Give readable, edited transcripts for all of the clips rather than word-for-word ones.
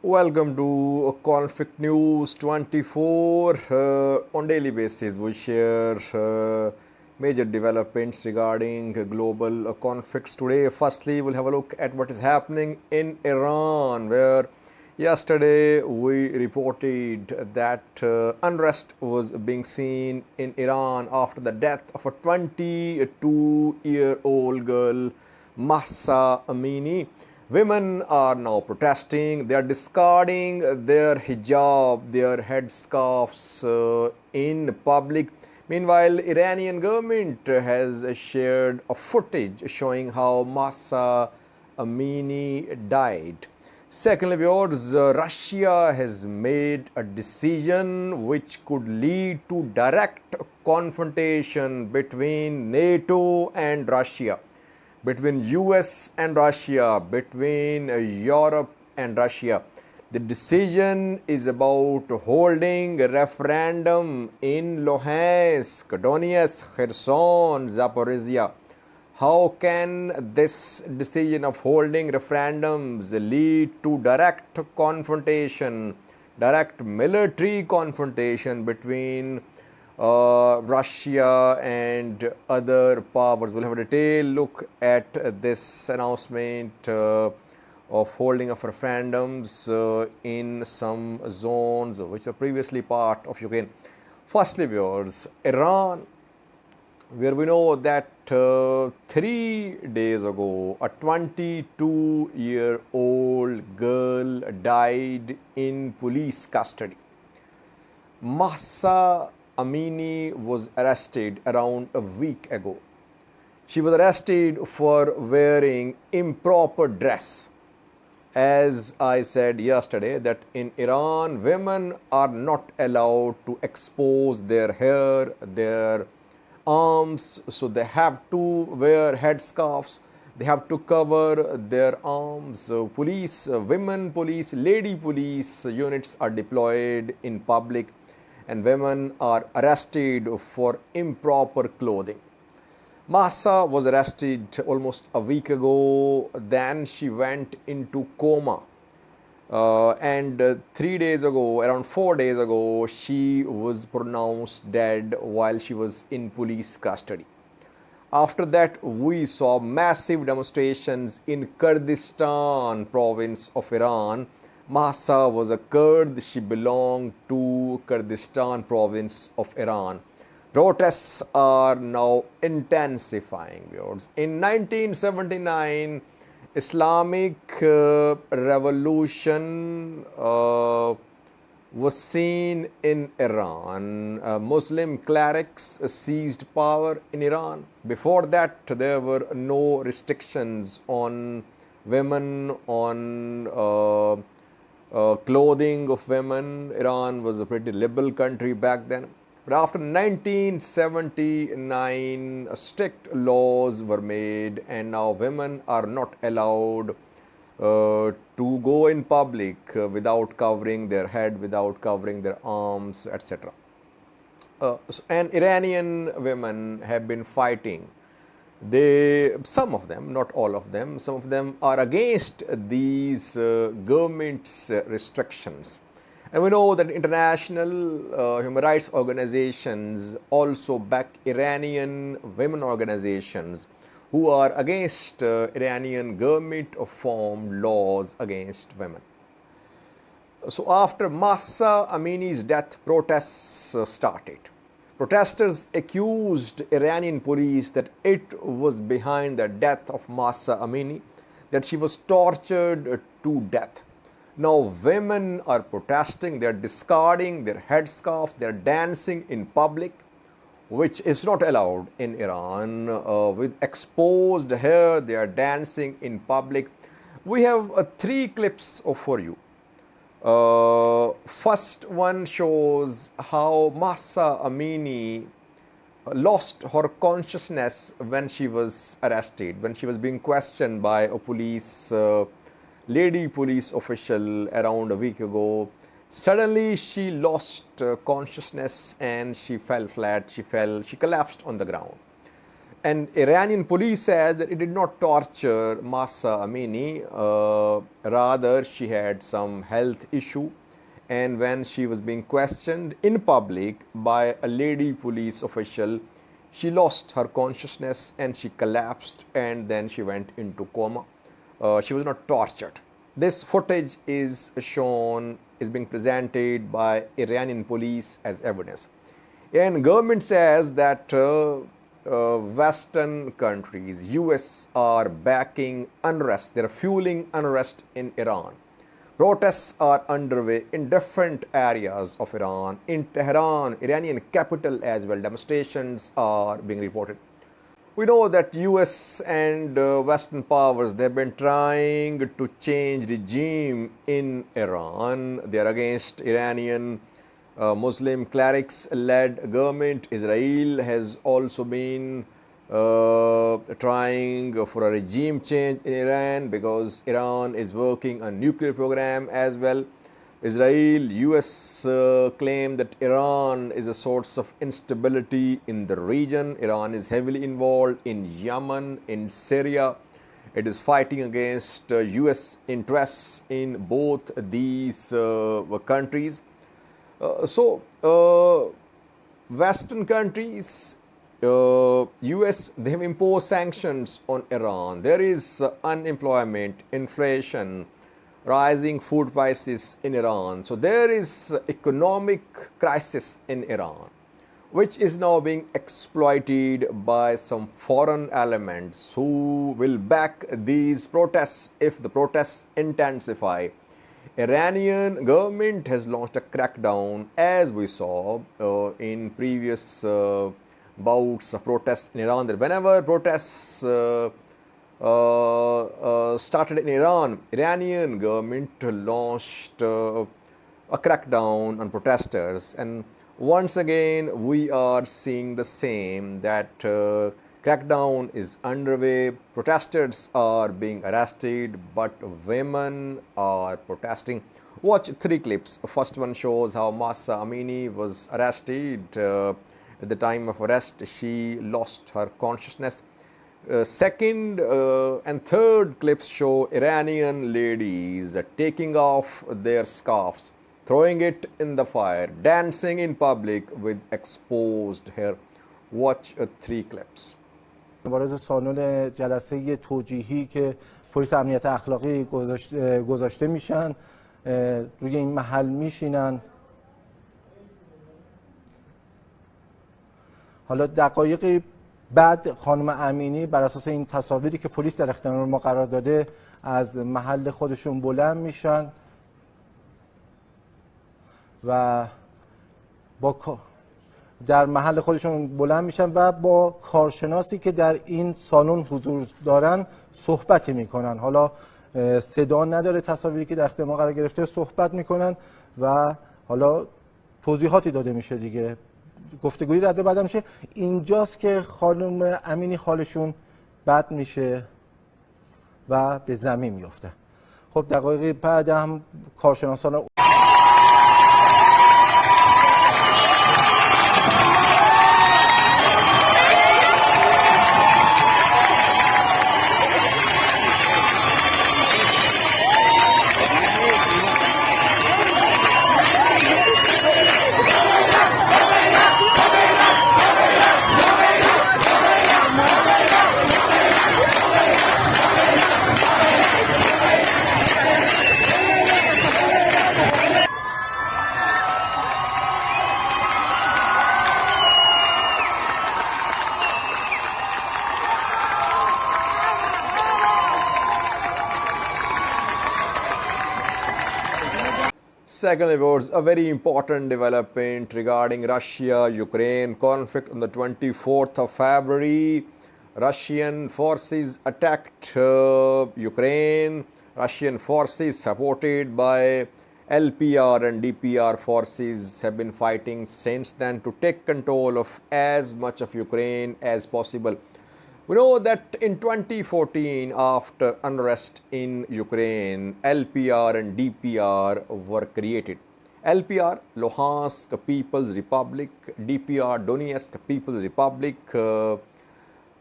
Welcome to Conflict News 24. On daily basis, we share major developments regarding global conflicts. Today, firstly, we'll have a look at what is happening in Iran, where yesterday we reported that unrest was being seen in Iran after the death of a 22-year-old girl, Mahsa Amini. Women are now protesting. They are discarding their hijab, their headscarves in public. Meanwhile, Iranian government has shared a footage showing how Mahsa Amini died. Secondly, viewers, Russia has made a decision which could lead to direct confrontation between NATO and Russia, between US and Russia, between Europe and Russia. The decision is about holding a referendum in Luhansk, Donetsk, Kherson, Zaporizhzhya. How can this decision of holding referendums lead to direct confrontation, direct military confrontation between Russia and other powers? We'll have a detailed look at this announcement of holding of referendums in some zones which are previously part of Ukraine. Firstly, viewers, Iran, where we know that 3 days ago a 22-year-old girl died in police custody. Mahsa Amini was arrested around a week ago. She was arrested for wearing improper dress. As I said yesterday, that in Iran, women are not allowed to expose their hair, their arms, so they have to wear headscarves. They have to cover their arms. Police, women police, lady police units are deployed in public, and women are arrested for improper clothing. Mahsa was arrested almost a week ago. Then she went into coma. And 3 days ago, around 4 days ago, she was pronounced dead while she was in police custody. After that, we saw massive demonstrations in Kurdistan province of Iran. Mahsa was a Kurd. She belonged to Kurdistan province of Iran. Protests are now intensifying, viewers. In 1979, Islamic revolution was seen in Iran. Muslim clerics seized power in Iran. Before that, there were no restrictions on women, on clothing of women. Iran was a pretty liberal country back then. But after 1979, strict laws were made, and now women are not allowed to go in public without covering their head, without covering their arms, etc. And Iranian women have been fighting. Some of them, not all of them, some of them are against these government's restrictions. And we know that international human rights organizations also back Iranian women organizations who are against Iranian government formed laws against women. So after Mahsa Amini's death, protests started. Protesters accused Iranian police that it was behind the death of Mahsa Amini, that she was tortured to death. Now women are protesting. They are discarding their headscarves. They are dancing in public, which is not allowed in Iran. With exposed hair, they are dancing in public. We have 3 clips for you. First one shows how Mahsa Amini lost her consciousness when she was arrested, when she was being questioned by a lady police official around a week ago. Suddenly she lost consciousness and she fell flat. She collapsed on the ground. And Iranian police says that it did not torture Mahsa Amini, rather she had some health issue, and when she was being questioned in public by a lady police official, she lost her consciousness and she collapsed, and then she went into coma. She was not tortured. This footage is being presented by Iranian police as evidence. And government says that Western countries, US, are backing unrest. They are fueling unrest in Iran. Protests are underway in different areas of Iran. In Tehran, Iranian capital as well, demonstrations are being reported. We know that US and Western powers, they've been trying to change regime in Iran. They are against Iranian Muslim clerics-led government. Israel has also been trying for a regime change in Iran because Iran is working on nuclear program as well. Israel, US claim that Iran is a source of instability in the region. Iran is heavily involved in Yemen, in Syria. It is fighting against US interests in both these countries. Western countries, US, they have imposed sanctions on Iran. There is unemployment, inflation, rising food prices in Iran. So there is economic crisis in Iran, which is now being exploited by some foreign elements who will back these protests if the protests intensify. Iranian government has launched a crackdown, as we saw in previous bouts of protests in Iran, that whenever protests started in Iran, Iranian government launched a crackdown on protesters. And once again, we are seeing the same, that crackdown is underway. Protesters are being arrested, but women are protesting. Watch 3 clips. First one shows how Mahsa Amini was arrested. At the time of arrest, she lost her consciousness. Second and third clips show Iranian ladies taking off their scarves, throwing it in the fire, dancing in public with exposed hair. Watch 3 clips. وارد سالن جلسه توجیهی که پلیس امنیت اخلاقی گذاشته میشن، روی این محل میشینن. حالا دقایقی بعد خانم امینی بر اساس این تصاویری که پلیس در اختیار ما قرار داده از محل خودشون بلند میشن و در محل خودشون بلند میشن و با کارشناسی که در این سالن حضور دارن صحبتی میکنن. حالا صدا نداره، تصاویری که در اختیار ما قرار گرفته، صحبت میکنن و حالا توضیحاتی داده میشه دیگه، گفتگویی رد بعد میشه. اینجاست که خانم امینی حالشون بد میشه و به زمین میفته. خب دقایقی بعد هم کارشناسان Secondly, was a very important development regarding Russia-Ukraine conflict. On the 24th of February, Russian forces attacked Ukraine. Russian forces supported by LPR and DPR forces have been fighting since then to take control of as much of Ukraine as possible. We know that in 2014, after unrest in Ukraine, LPR and DPR were created. LPR, Luhansk People's Republic, DPR, Donetsk People's Republic.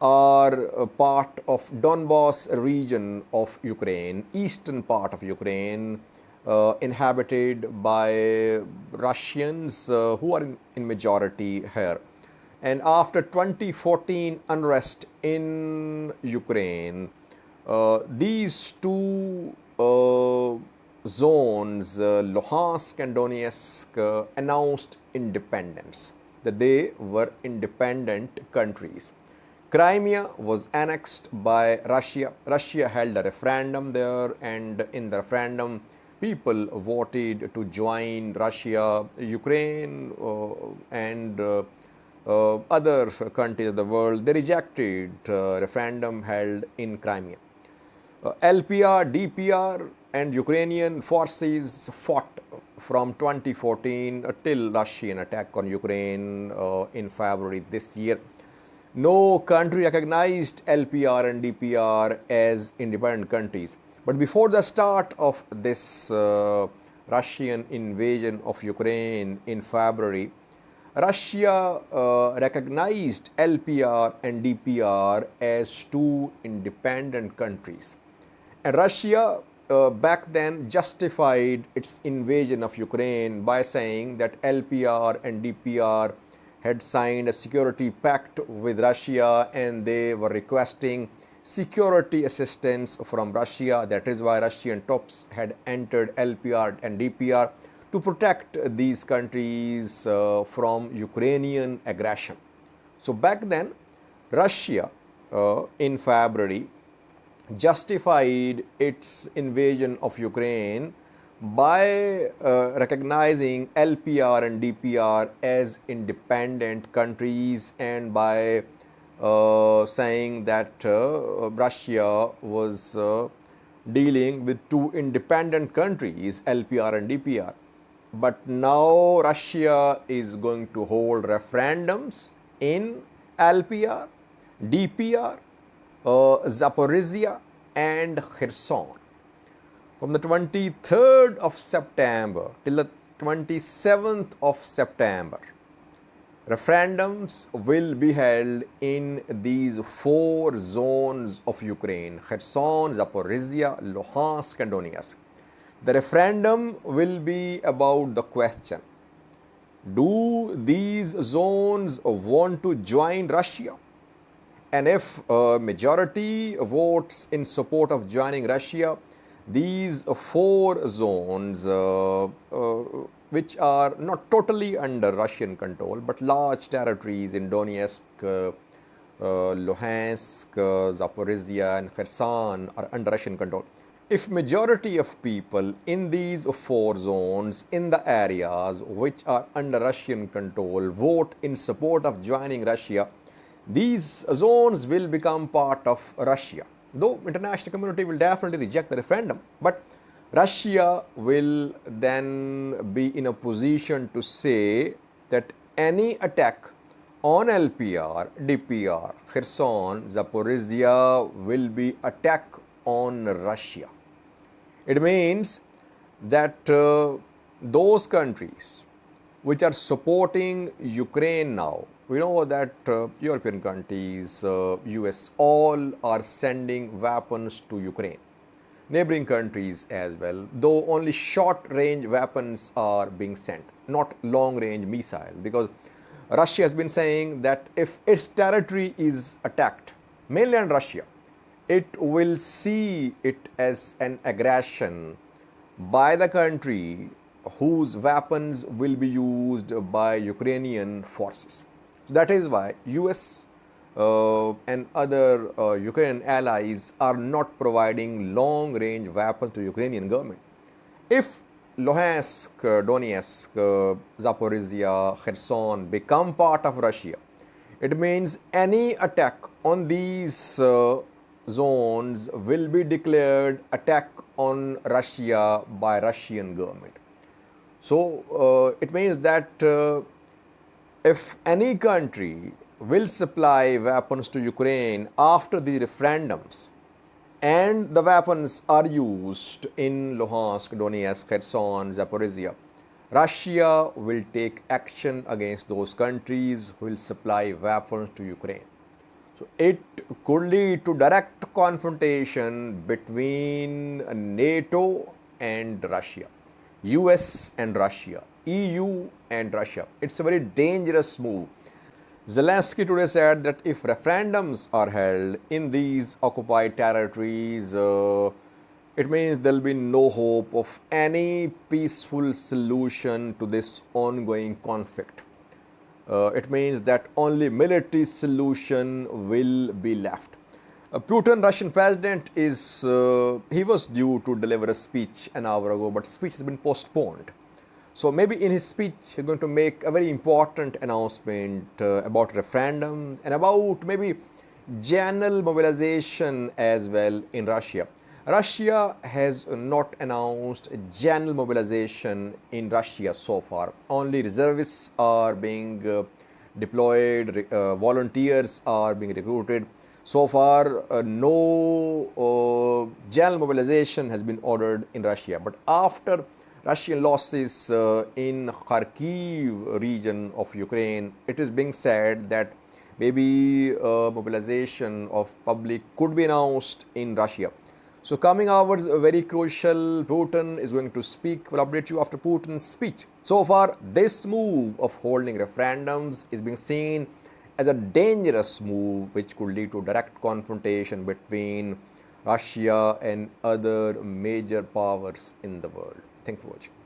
are a part of Donbas region of Ukraine, eastern part of Ukraine, inhabited by Russians who are in majority here. And after 2014 unrest in Ukraine, these two zones, Luhansk and Donetsk, announced independence, that they were independent countries. Crimea was annexed by Russia. Russia held a referendum there, and in the referendum, people voted to join Russia. Ukraine and other countries of the world, they rejected referendum held in Crimea. LPR, DPR and Ukrainian forces fought from 2014 till Russian attack on Ukraine in February this year. No country recognized LPR and DPR as independent countries. But before the start of this Russian invasion of Ukraine in February, Russia recognized LPR and DPR as two independent countries. And Russia back then justified its invasion of Ukraine by saying that LPR and DPR had signed a security pact with Russia and they were requesting security assistance from Russia. That is why Russian troops had entered LPR and DPR to protect these countries from Ukrainian aggression. So back then, Russia in February justified its invasion of Ukraine by recognizing LPR and DPR as independent countries and by saying that Russia was dealing with two independent countries, LPR and DPR. But now Russia is going to hold referendums in LPR, DPR, Zaporizhzhya and Kherson. From the 23rd of September till the 27th of September, referendums will be held in these four zones of Ukraine: Kherson, Zaporizhzhya, Luhansk and Donetsk. The referendum will be about the question: do these zones want to join Russia? And if a majority votes in support of joining Russia, these four zones, which are not totally under Russian control, but large territories in Donetsk, Luhansk, Zaporizhzhya and Kherson are under Russian control. If majority of people in these four zones, in the areas which are under Russian control, vote in support of joining Russia, these zones will become part of Russia. Though international community will definitely reject the referendum, but Russia will then be in a position to say that any attack on LPR, DPR, Kherson, Zaporizhzhya will be attack on Russia. It means that those countries which are supporting Ukraine now, we know that European countries, US, all are sending weapons to Ukraine. Neighboring countries as well, though only short-range weapons are being sent, not long-range missiles, because Russia has been saying that if its territory is attacked, mainland Russia, it will see it as an aggression by the country whose weapons will be used by Ukrainian forces. That is why US and other Ukrainian allies are not providing long-range weapons to Ukrainian government. If Luhansk, Donetsk, Zaporizhzhya, Kherson become part of Russia, it means any attack on these zones will be declared attack on Russia by Russian government. So it means that if any country will supply weapons to Ukraine after the referendums and the weapons are used in Luhansk, Donetsk, Kherson, Zaporizhzhya, Russia will take action against those countries who will supply weapons to Ukraine. So it could lead to direct confrontation between NATO and Russia, US and Russia, EU and Russia. It's a very dangerous move. Zelensky today said that if referendums are held in these occupied territories, it means there will be no hope of any peaceful solution to this ongoing conflict. It means that only military solution will be left. Putin, Russian president, he was due to deliver a speech an hour ago, but speech has been postponed. So maybe in his speech, he's going to make a very important announcement about referendum and about maybe general mobilization as well in Russia. Russia has not announced general mobilization in Russia so far. Only reservists are being deployed, volunteers are being recruited. So far, no general mobilization has been ordered in Russia. But after Russian losses in Kharkiv region of Ukraine, it is being said that maybe mobilization of public could be announced in Russia. So coming hours very crucial. Putin is going to speak. We'll update you after Putin's speech. So far, this move of holding referendums is being seen as a dangerous move which could lead to direct confrontation between Russia and other major powers in the world. Thank you for watching.